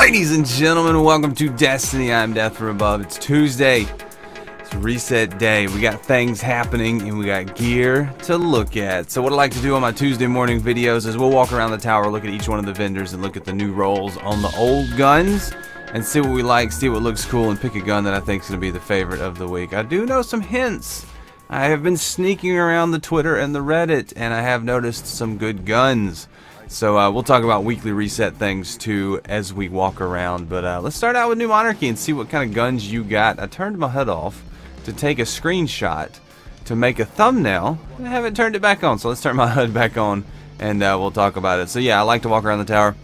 Ladies and gentlemen, welcome to Destiny. I'm Death from Above. It's Tuesday. It's reset day. We got things happening and we got gear to look at. So what I like to do on my Tuesday morning videos is we'll walk around the tower, look at each one of the vendors, and look at the new rolls on the old guns and see what we like, see what looks cool, and pick a gun that I think is going to be the favorite of the week. I do know some hints. I have been sneaking around the Twitter and the Reddit, and I have noticed some good guns. So we'll talk about weekly reset things too as we walk around. But let's start out with New Monarchy and see what kind of guns you got. I turned my HUD off to take a screenshot to make a thumbnail, and I haven't turned it back on. So let's turn my HUD back on and we'll talk about it. So yeah, I like to walk around the tower.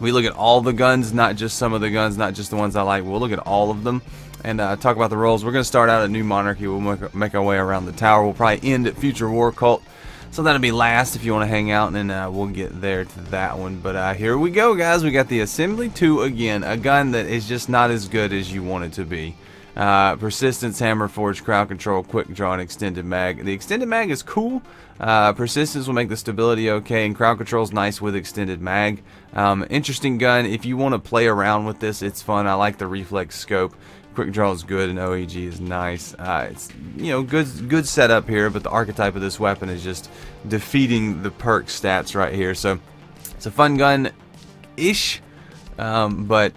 We look at all the guns, not just some of the guns, not just the ones I like. We'll look at all of them and talk about the rolls. We're going to start out at New Monarchy. We'll make our way around the tower. We'll probably end at Future War Cult. So that'll be last if you want to hang out, and then we'll get there to that one. But here we go, guys. We got the Assembly 2 again, a gun that is just not as good as you want it to be. Persistence, Hammer Forge, Crowd Control, Quick Draw, and Extended Mag. The Extended Mag is cool. Persistence will make the stability okay, and Crowd Control is nice with Extended Mag. Interesting gun. If you want to play around with this, it's fun. I like the Reflex Scope. Quick Draw is good and OEG is nice. It's, you know, good setup here, but the archetype of this weapon is just defeating the perk stats right here. So it's a fun gun-ish, but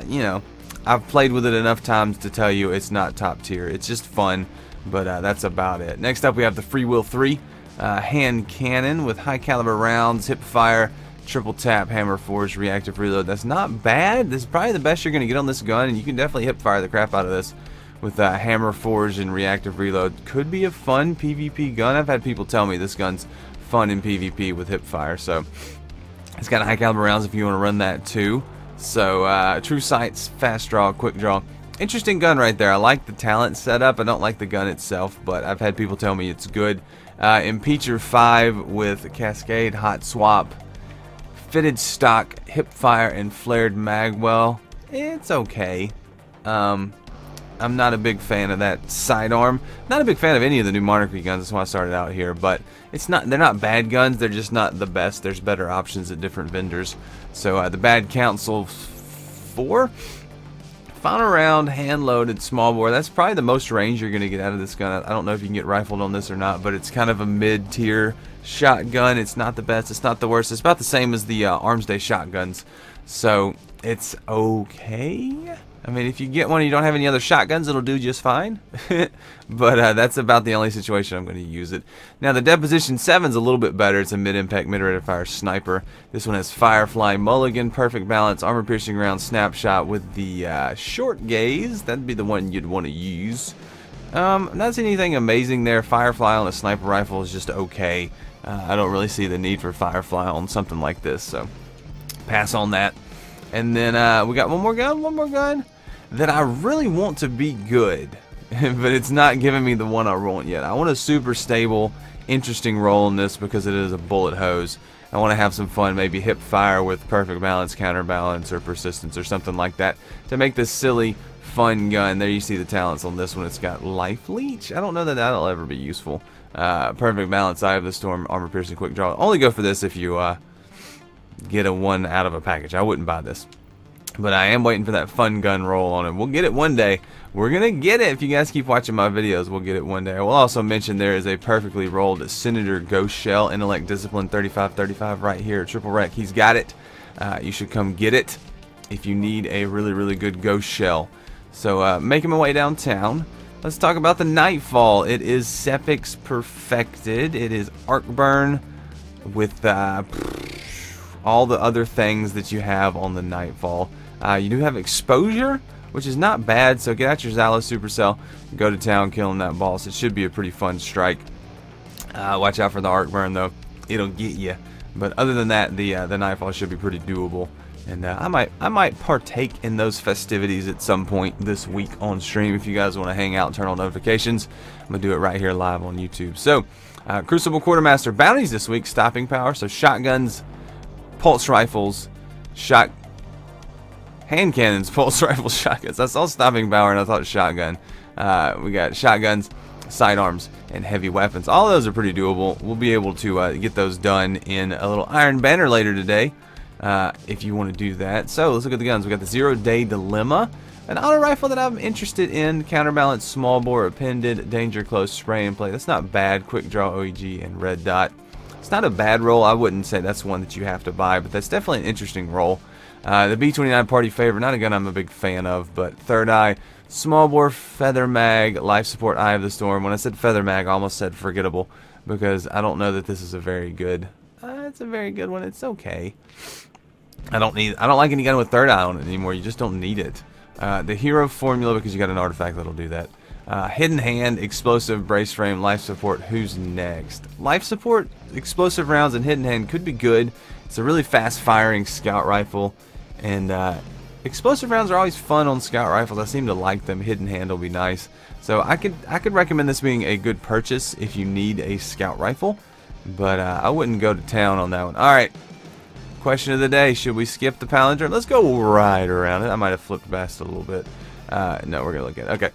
you know, I've played with it enough times to tell you it's not top tier. It's just fun, but that's about it. Next up, we have the Free Will 3 hand cannon with high caliber rounds, hip fire, triple tap, hammer forge, reactive reload. That's not bad. This is probably the best you're going to get on this gun, and you can definitely hip fire the crap out of this with hammer forge and reactive reload. Could be a fun PvP gun. I've had people tell me this gun's fun in PvP with hip fire, so it's got high caliber rounds if you want to run that too. So true sights, fast draw, quick draw. Interesting gun right there. I like the talent setup. I don't like the gun itself, but I've had people tell me it's good. Impeacher 5 with Cascade, hot swap, fitted stock, hip fire, and flared mag. Well, it's okay. I'm not a big fan of that sidearm. Not a big fan of any of the New Monarchy guns. That's why I started out here. But it's not. They're not bad guns. They're just not the best. There's better options at different vendors. So the Bad Council 4. Final round, hand-loaded, small bore. That's probably the most range you're going to get out of this gun. I don't know if you can get rifled on this or not, but it's kind of a mid-tier shotgun. It's not the best. It's not the worst. It's about the same as the Arms Day shotguns. So it's okay. I mean, if you get one and you don't have any other shotguns, it'll do just fine. But that's about the only situation I'm going to use it. Now, the Deposition 7 is a little bit better. It's a mid-impact, mid-rate of fire sniper. This one has Firefly, Mulligan, Perfect Balance, Armor-piercing round, Snapshot with the short gaze. That'd be the one you'd want to use. Not seeing anything amazing there. Firefly on a sniper rifle is just okay. I don't really see the need for Firefly on something like this, so pass on that. And then we got one more gun that I really want to be good, but it's not giving me the one I want yet. I want a super stable, interesting roll in this because it is a bullet hose. I want to have some fun, maybe hip fire with perfect balance, counterbalance, or persistence, or something like that to make this silly, fun gun. There you see the talents on this one. It's got life leech. I don't know that that'll ever be useful. Perfect balance, Eye of the Storm, armor piercing, quick draw. Only go for this if you get a one out of a package. I wouldn't buy this. But I am waiting for that fun gun roll on it. We'll get it one day. We're going to get it. If you guys keep watching my videos, we'll get it one day. I will also mention there is a perfectly rolled Senator Ghost Shell, Intellect Discipline 3535 right here. Triple Wreck. He's got it. You should come get it if you need a really, really good Ghost Shell. So making my way downtown. Let's talk about the Nightfall. It is Sepix Perfected. It is Arc Burn with all the other things that you have on the Nightfall. You do have exposure, which is not bad, so get out your Xalo Supercell, go to town killing that boss. It should be a pretty fun strike. Watch out for the arc burn though, it'll get you. But other than that, the Nightfall should be pretty doable. And I might partake in those festivities at some point this week on stream. If you guys want to hang out and turn on notifications, I'm going to do it right here live on YouTube. So, Crucible Quartermaster bounties this week, stopping power, so shotguns, pulse rifles, hand cannons, pulse rifles, shotguns. That's all stopping power, and I thought shotgun. We got shotguns, sidearms, and heavy weapons. All of those are pretty doable. We'll be able to get those done in a little Iron Banner later today. if you want to do that. So let's look at the guns. We got the 0-Day Dilemma, an auto rifle that I'm interested in. Counterbalance, small bore, appended, danger close, spray and play. That's not bad. Quick draw, OEG, and red dot. It's not a bad roll. I wouldn't say that's one that you have to buy, but that's definitely an interesting roll. The B-29 party favorite, not a gun I'm a big fan of, but third eye, small bore, feather mag, life support, Eye of the Storm. When I said feather mag, I almost said forgettable, because I don't know that this is a very good. It's a very good one. It's okay. I don't like any gun with third eye on it anymore. You just don't need it. The hero formula, because you got an artifact that'll do that. Hidden hand, explosive, brace frame, life support. Who's next? Life support, explosive rounds, and hidden hand could be good. It's a really fast firing scout rifle, and explosive rounds are always fun on scout rifles. I seem to like them. Hidden hand will be nice. So I could recommend this being a good purchase if you need a scout rifle, but I wouldn't go to town on that one. All right. Question of the day: should we skip the Palindrome? Let's go right around it. I might have flipped past it a little bit. No, we're gonna look at it. Okay.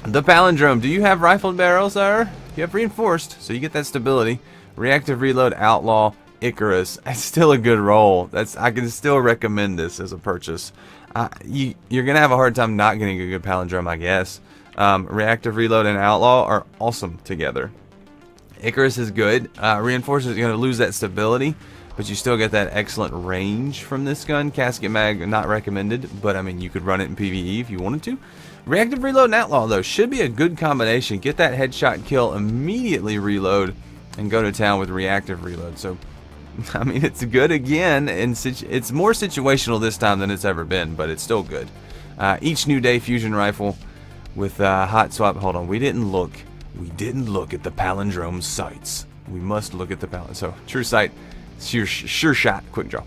The Palindrome. Do you have rifled barrel, sir? You have reinforced, so you get that stability. Reactive reload, outlaw, Icarus. It's still a good roll. I can still recommend this as a purchase. You're gonna have a hard time not getting a good Palindrome, I guess. Reactive reload and outlaw are awesome together. Icarus is good. Reinforced is gonna lose that stability, but you still get that excellent range from this gun. Casket mag, not recommended, but I mean, you could run it in PvE if you wanted to. Reactive reload and outlaw, though, should be a good combination. Get that headshot kill, immediately reload, and go to town with reactive reload. So, I mean, it's good again, and it's more situational this time than it's ever been, but it's still good. Each new day fusion rifle with hot swap. Hold on, we didn't look at the Palindrome sights. We must look at the Palindrome. So, true sight. Sure shot, quick draw.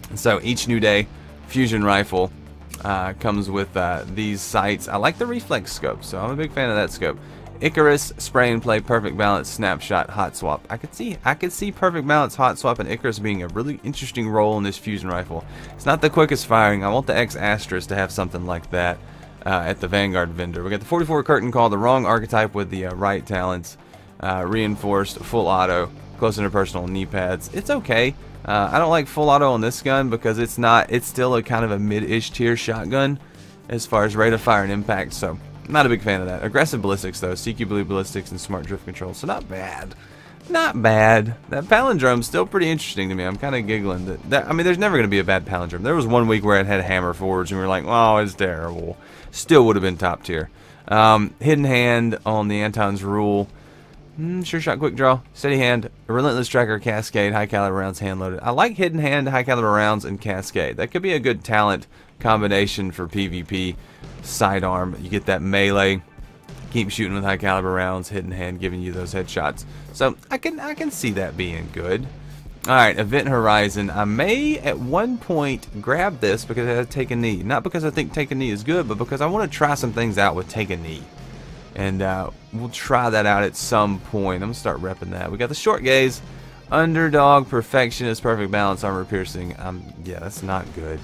And so each new day fusion rifle comes with these sights. I like the reflex scope, so I'm a big fan of that scope. Icarus, spray and play, perfect balance, snapshot, hot swap. I could see perfect balance, hot swap, and Icarus being a really interesting role in this fusion rifle. It's not the quickest firing. I want the X Asterisk to have something like that at the Vanguard vendor. We got the 44 curtain call, the wrong archetype with the right talents, reinforced, full auto. Close interpersonal, knee pads. It's okay. I don't like full auto on this gun because it's still a kind of a mid-ish tier shotgun as far as rate of fire and impact, so I'm not a big fan of that. Aggressive ballistics though, CQ blue ballistics and smart drift control, so not bad. Not bad. That Palindrome's still pretty interesting to me. I'm kind of giggling. I mean, there's never going to be a bad Palindrome. There was one week where it had hammer forwards and we were like, oh, it's terrible. Still would have been top tier. Hidden hand on the Anton's Rule. Sure shot, quick draw, steady hand, relentless tracker, cascade, high caliber rounds, hand loaded. I like hidden hand, high caliber rounds, and cascade. That could be a good talent combination for PvP. Sidearm, you get that melee, keep shooting with high caliber rounds, hidden hand giving you those headshots. So I can see that being good. All right, Event Horizon. I may at one point grab this because it has Take a Knee. Not because I think Take a Knee is good, but because I want to try some things out with Take a Knee. And we'll try that out at some point. I'm going to start repping that. We got the Short Gaze, Underdog, Perfectionist, Perfect Balance, Armor Piercing. Yeah, that's not good.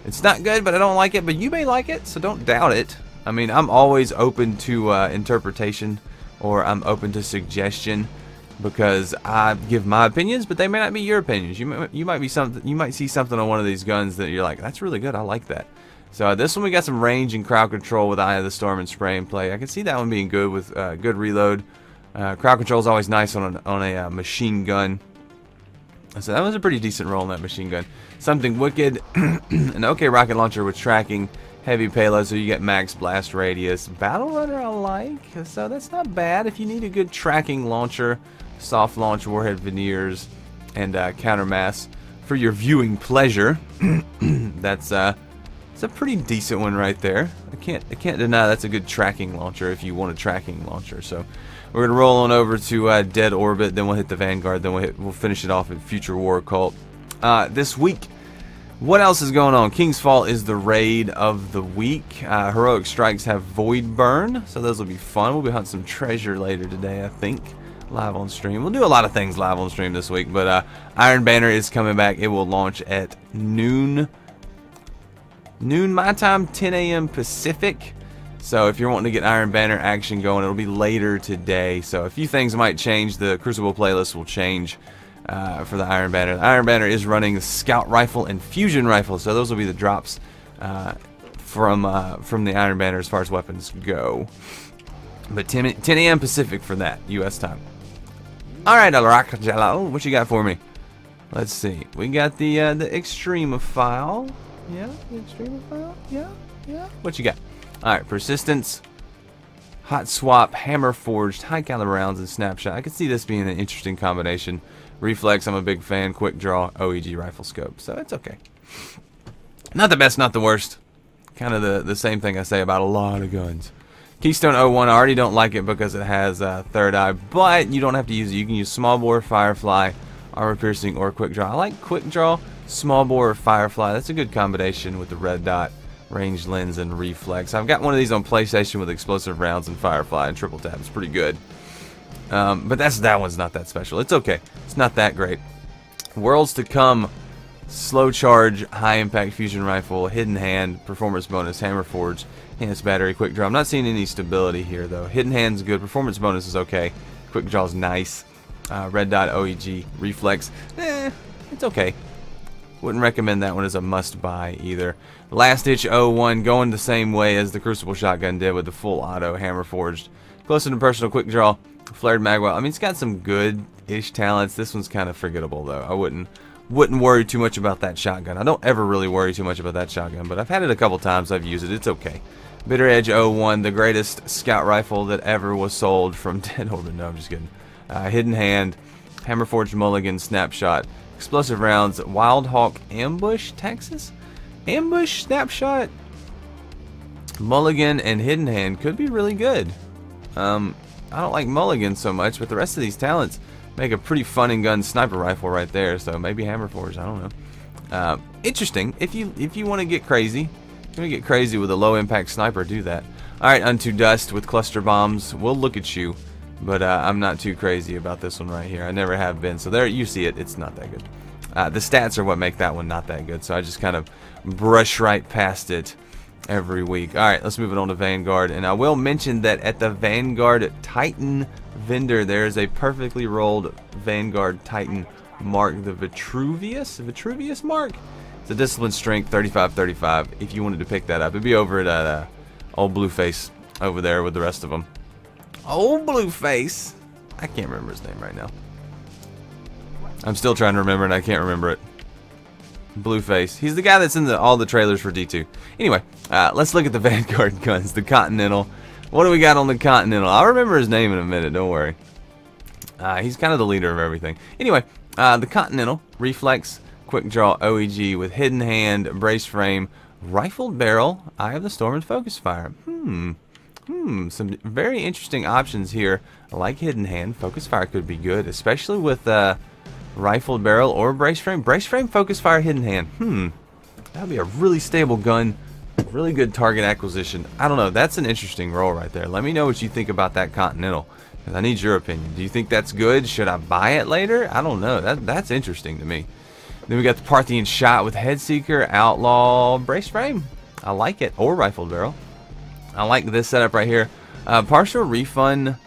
It's not good, but I don't like it. But you may like it, so don't doubt it. I mean, I'm always open to interpretation, or I'm open to suggestion, because I give my opinions, but they may not be your opinions. You might see something on one of these guns that you're like, that's really good. I like that. So this one we got some range and crowd control with Eye of the Storm and spray and play. I can see that one being good with good reload. Crowd control is always nice on a machine gun. So that was a pretty decent roll on that machine gun. Something wicked, an okay rocket launcher with tracking, heavy payload, so you get max blast radius. Battle runner I like, so that's not bad. If you need a good tracking launcher, soft launch, warhead veneers, and counter mass for your viewing pleasure, it's a pretty decent one right there. I can't deny that's a good tracking launcher if you want a tracking launcher. So we're gonna roll on over to Dead Orbit, then we'll hit the Vanguard, then we'll finish it off at Future War Cult. This week, what else is going on? King's Fall is the raid of the week. Heroic Strikes have Void Burn, so those will be fun. We'll be hunting some treasure later today, I think, live on stream. We'll do a lot of things live on stream this week, but Iron Banner is coming back. It will launch at noon my time, 10 a.m. Pacific. So if you're wanting to get Iron Banner action going, it'll be later today. So a few things might change. The Crucible playlist will change for the Iron Banner. The Iron Banner is running Scout Rifle and Fusion Rifle, so those will be the drops from the Iron Banner as far as weapons go. But 10 a.m. Pacific for that, U.S. time. Alright, Alraqqa, what you got for me? Let's see. We got the Extremophile. Yeah, the Extremophile. Yeah. What you got? Alright, Persistence, Hot Swap, Hammer Forged, High Caliber Rounds, and Snapshot. I could see this being an interesting combination. Reflex, I'm a big fan. Quick Draw, OEG Rifle Scope. So it's okay. Not the best, not the worst. Kind of the same thing I say about a lot of guns. Keystone 01, I already don't like it because it has Third Eye, but you don't have to use it. You can use Small Bore, Firefly, Armor Piercing, or Quick Draw. I like Quick Draw, Small Bore, or Firefly. That's a good combination with the red dot, ranged lens, and reflex. I've got one of these on PlayStation with explosive rounds and Firefly and triple tap. It's pretty good. But that one's not that special. It's okay. It's not that great. Worlds to Come, Slow Charge, High Impact Fusion Rifle, Hidden Hand, Performance Bonus, Hammer Forge, Enhanced Battery, Quick Draw. I'm not seeing any stability here though. Hidden Hand's good. Performance Bonus is okay. Quick Draw's nice. Red Dot, OEG, Reflex. It's okay. Wouldn't recommend that one as a must-buy either. Last Ditch 01 going the same way as the Crucible shotgun did with the full auto, Hammer Forged. Closer to personal, Quick Draw, Flared Magwell. I mean, it's got some good-ish talents. This one's kind of forgettable though. I wouldn't worry too much about that shotgun. I don't ever really worry too much about that shotgun, but I've had it a couple times. I've used it. It's okay. Bitter Edge 01, the greatest scout rifle that ever was sold from Dead Orbit. No, I'm just kidding. Hidden Hand, Hammer Forged Mulligan, Snapshot, Explosive Rounds, Wild Hawk, Ambush, Texas? Ambush, Snapshot, Mulligan, and Hidden Hand could be really good. I don't like Mulligan so much, but the rest of these talents make a pretty fun and gun sniper rifle right there, so maybe Hammer Forged, I don't know. Interesting. If you want to get crazy, with a low impact sniper, do that. Alright, Unto Dust with cluster bombs. We'll look at you, but I'm not too crazy about this one right here. I never have been, so there you see it. It's not that good. The stats are what make that one not that good, so I just kind of brush right past it every week. Alright, let's move it on to Vanguard, and I will mention that at the Vanguard Titan vendor there is a perfectly rolled Vanguard Titan mark, the Vitruvius mark. It's a discipline strength 35-35. If you wanted to pick that up, it'd be over at old Blueface over there with the rest of them. Old Blueface, I can't remember his name right now. I'm still trying to remember and I can't remember it. Blueface. He's the guy that's in all the trailers for D2. Anyway, let's look at the Vanguard guns. The Continental. What do we got on the Continental? I'll remember his name in a minute, don't worry. He's kind of the leader of everything. Anyway, the Continental, Reflex, Quick Draw, OEG with Hidden Hand, Brace Frame, Rifled Barrel, Eye of the Storm, and Focus Fire. Some very interesting options here. I like Hidden Hand. Focus Fire could be good, especially with Rifled Barrel or Brace Frame. Brace Frame, Focus Fire, Hidden Hand. That would be a really stable gun. Really good target acquisition. I don't know. That's an interesting roll right there. Let me know what you think about that Continental, because I need your opinion. Do you think that's good? Should I buy it later? I don't know. That's interesting to me. Then we got the Parthian Shot with Headseeker, Outlaw, Brace Frame. I like it. Or Rifled Barrel. I like this setup right here. Partial Refund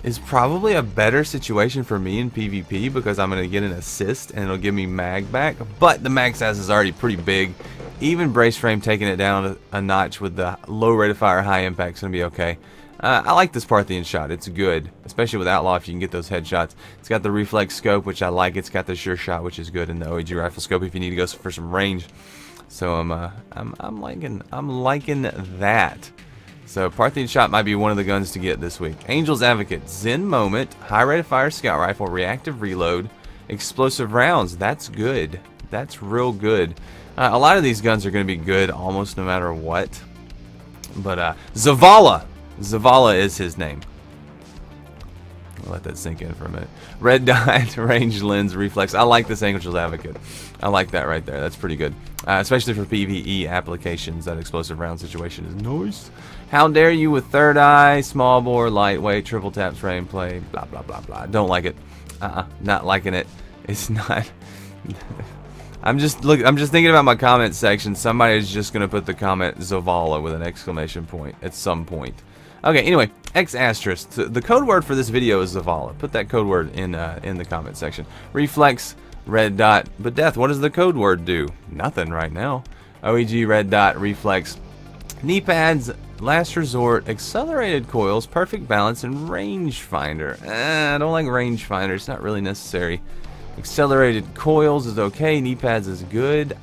is probably a better situation for me in PvP because I'm going to get an assist and it'll give me mag back. But the mag size is already pretty big. Even Brace Frame taking it down a notch with the low rate of fire, high impact is going to be okay. I like this Parthian Shot. It's good, especially with Outlaw if you can get those headshots. It's got the reflex scope, which I like. It's got the sure shot, which is good, and the OEG rifle scope if you need to go for some range. So I'm liking that. So Parthian Shot might be one of the guns to get this week. Angel's Advocate, Zen Moment, high rate of fire scout rifle, reactive reload, explosive rounds. That's good. That's real good. A lot of these guns are going to be good almost no matter what. But Zavala. Zavala is his name. I'll let that sink in for a minute. Red Dot, Range Lens, Reflex. I like this Angel's Advocate. I like that right there. That's pretty good. Especially for PvE applications. That explosive round situation is nice. How Dare You with Third Eye, Small Bore, Lightweight, Triple Tap, Frame Play, blah, blah, blah, blah. Don't like it. Not liking it. It's not... I'm just thinking about my comment section. Somebody is just going to put the comment Zavala with an exclamation point at some point. Okay, anyway, X asterisk. The code word for this video is Zavala. Put that code word in the comment section. Reflex, red dot. But Death, what does the code word do? Nothing right now. OEG, red dot, reflex. Knee pads, last resort, accelerated coils, perfect balance, and rangefinder. I don't like rangefinder. It's not really necessary. Accelerated coils is okay. Knee pads is good.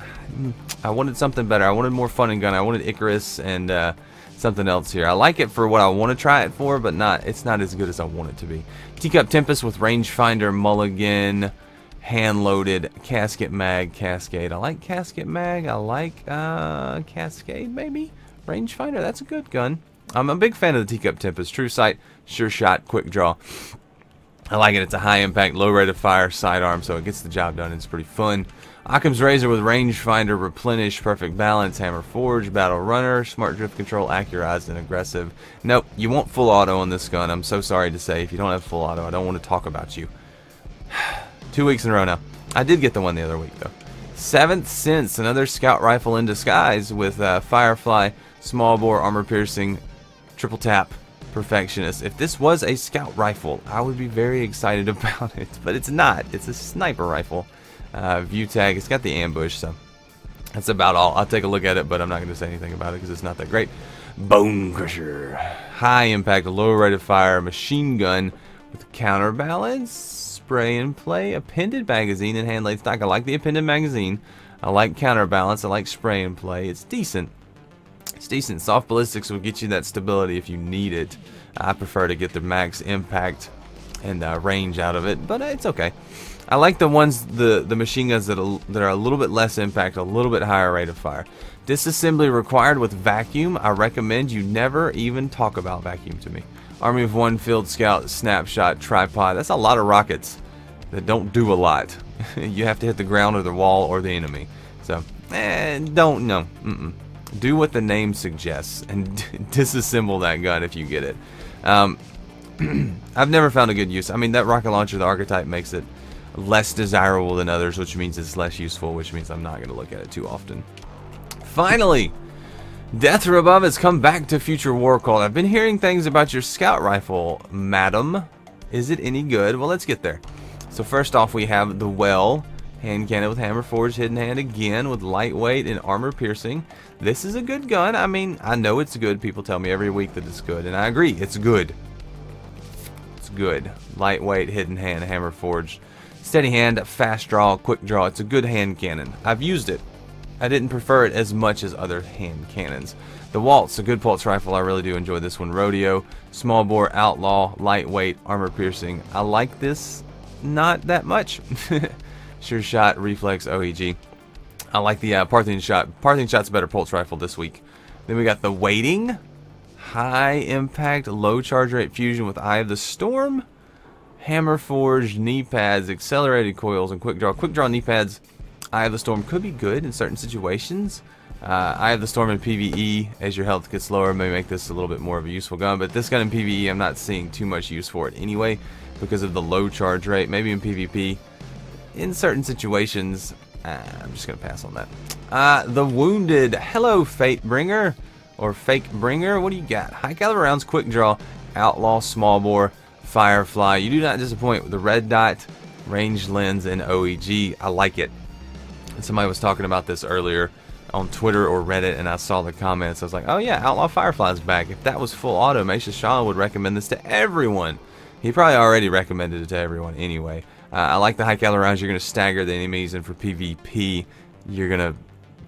I wanted something better. I wanted more fun and gun. I wanted Icarus and something else here. I like it for what I want to try it for, but it's not as good as I want it to be. Teacup Tempest with rangefinder, mulligan, hand-loaded, casket mag, cascade. I like casket mag. I like cascade maybe. Rangefinder, that's a good gun. I'm a big fan of the Teacup Tempest. True sight, sure shot, quick draw. I like it. It's a high impact, low rate of fire sidearm, so it gets the job done. It's pretty fun. Occam's Razor with rangefinder, replenish, perfect balance, hammer forge, battle runner, smart drift control, accurized, and aggressive. Nope, you want full auto on this gun. I'm so sorry to say, if you don't have full auto, I don't want to talk about you. 2 weeks in a row now. I did get the one the other week though. Seventh Sense, another scout rifle in disguise with Firefly, small bore, armor piercing, triple tap, perfectionist. If this was a scout rifle, I would be very excited about it, but it's not. It's a sniper rifle. View tag, it's got the ambush, so that's about all. I'll take a look at it, but I'm not going to say anything about it because it's not that great. Bone Crusher, high impact, low rate of fire, machine gun with counterbalance, spray and play, appended magazine, and hand laid stock. I like the appended magazine. I like counterbalance. I like spray and play. It's decent. It's decent. Soft ballistics will get you that stability if you need it. I prefer to get the max impact and range out of it, but it's okay. I like the ones, the machine guns that are a little bit less impact, a little bit higher rate of fire. Disassembly required with vacuum. I recommend you never even talk about vacuum to me. Army of One, Field Scout, Snapshot, Tripod. That's a lot of rockets that don't do a lot. You have to hit the ground or the wall or the enemy. So, don't, no. Do what the name suggests and disassemble that gun if you get it. I've never found a good use. I mean, that rocket launcher, the archetype, makes it less desirable than others, which means it's less useful, which means I'm not going to look at it too often. Finally, Death from Above has come back to Future War Cult. I've been hearing things about your scout rifle, madam. Is it any good? Well, let's get there. So first off, we have the Well hand cannon with hammer forged, hidden hand again with lightweight and armor piercing. This is a good gun. I mean, I know it's good. People tell me every week that it's good, and I agree. It's good. It's good. Lightweight, hidden hand, hammer forged. Steady hand, fast draw, quick draw. It's a good hand cannon. I've used it. I didn't prefer it as much as other hand cannons. The Waltz, a good pulse rifle. I really do enjoy this one. Rodeo, small bore, outlaw, lightweight, armor piercing. I like this not that much. Sure shot, reflex, OEG. I like the Parthian Shot. Parthian Shot's a better pulse rifle this week. Then we got the Waiting, high impact, low charge rate fusion with Eye of the Storm. Hammer forged, knee pads, accelerated coils, and quick draw. Quick draw knee pads, Eye of the Storm could be good in certain situations. Eye of the Storm in PvE, as your health gets lower, may make this a little bit more of a useful gun. But this gun in PvE, I'm not seeing too much use for it anyway because of the low charge rate. Maybe in PvP, in certain situations, I'm just going to pass on that. The Wounded, hello Fate Bringer, or Fake Bringer. What do you got? High caliber rounds, quick draw, outlaw, small bore, Firefly. You do not disappoint with the red dot, range lens, and OEG. I like it. And somebody was talking about this earlier on Twitter or Reddit, and I saw the comments. I was like, oh yeah, Outlaw Firefly's back. If that was full auto, Macius Shaw would recommend this to everyone. He probably already recommended it to everyone anyway. I like the high caliber rounds. You're going to stagger the enemies, and for PvP, you're going to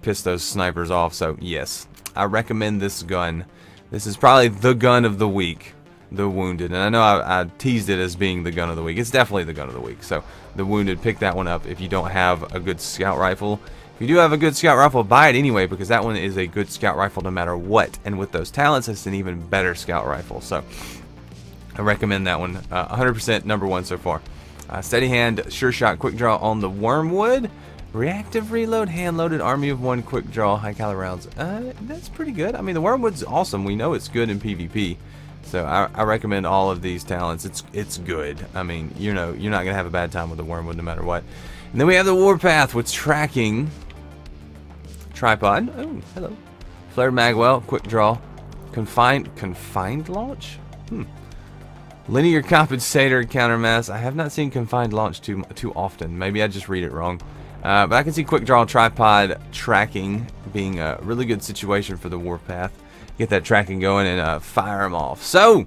piss those snipers off. So yes, I recommend this gun. This is probably the gun of the week. The Wounded, and I know I teased it as being the gun of the week. It's definitely the gun of the week. So the Wounded, pick that one up if you don't have a good scout rifle. If you do have a good scout rifle, buy it anyway, because that one is a good scout rifle no matter what, and with those talents it's an even better scout rifle. So I recommend that one. 100% #1 so far. Steady hand, sure shot, quick draw on the Wormwood. Reactive reload, hand loaded, Army of One, quick draw, high caliber rounds. That's pretty good. I mean, the Wormwood's awesome. We know it's good in PvP. So I recommend all of these talents. It's good. I mean, you know, you're not gonna have a bad time with the Wormwood no matter what. And then we have the Warpath with tracking, tripod. Oh, hello. Flared magwell, quick draw, Confined launch? Linear compensator countermass. I have not seen confined launch too often. Maybe I just read it wrong. But I can see quick draw tripod tracking being a really good situation for the warpath. Get that tracking going and fire them off. So,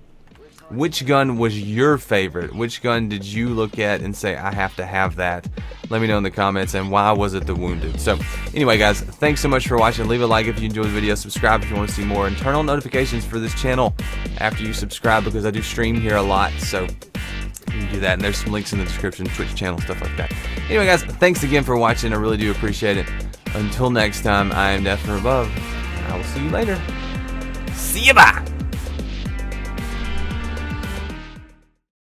which gun was your favorite? Which gun did you look at and say, I have to have that? Let me know in the comments, and why was it the Wounded? So, anyway guys, thanks so much for watching. Leave a like if you enjoyed the video. Subscribe if you want to see more. And turn on notifications for this channel after you subscribe, because I do stream here a lot. So, you can do that. And there's some links in the description, Twitch channel, stuff like that. Anyway guys, thanks again for watching. I really do appreciate it. Until next time, I am Death from Above. And I will see you later. See ya, bye!